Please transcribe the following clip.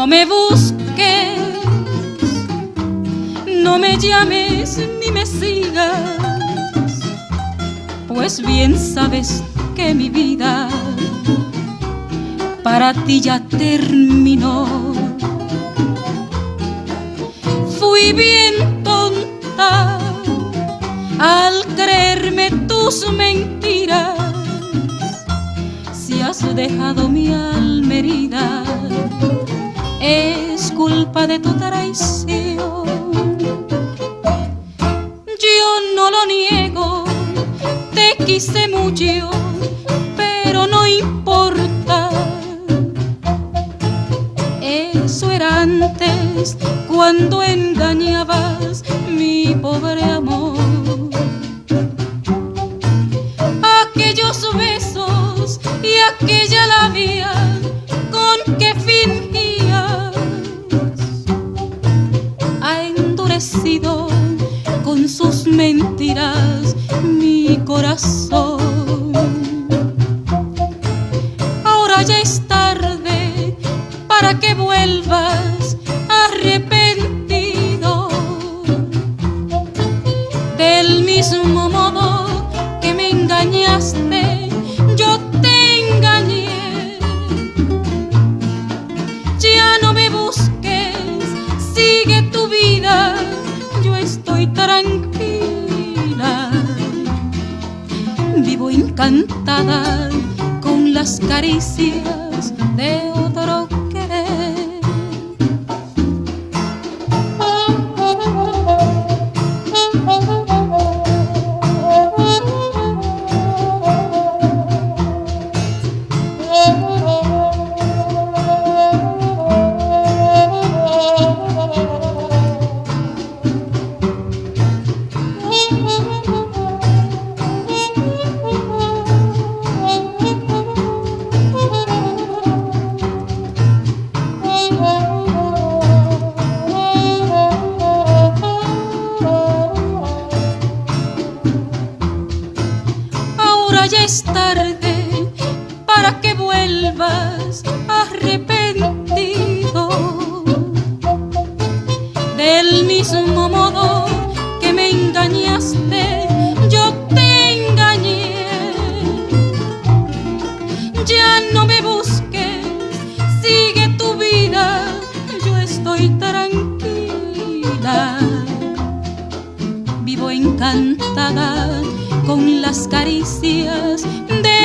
No me busques, no me llames ni me sigas, pues bien sabes que mi vida para ti ya terminó. Fui bien tonta al creerme tus mentiras. Si has dejado mi alma herida, es culpa de tu traición. Yo no lo niego, te quise mucho, pero no importa. Eso era antes, cuando engañabas mi pobre amor. Aquellos besos y aquella labia con que fingías ha endurecido con sus mentiras mi corazón. Ahora ya es tarde para que vuelvas arrepentido. Del mismo modo que me engañaste, yo te engañé. Ya no me busques, sigue tu vida, yo estoy tranquila. Vivo encantada con las caricias de otro querer. Ya es tarde para que vuelvas arrepentido. Del mismo modo que me engañaste, yo te engañé. Ya no me busques, sigue tu vida, yo estoy tranquila. Vivo encantada con las caricias de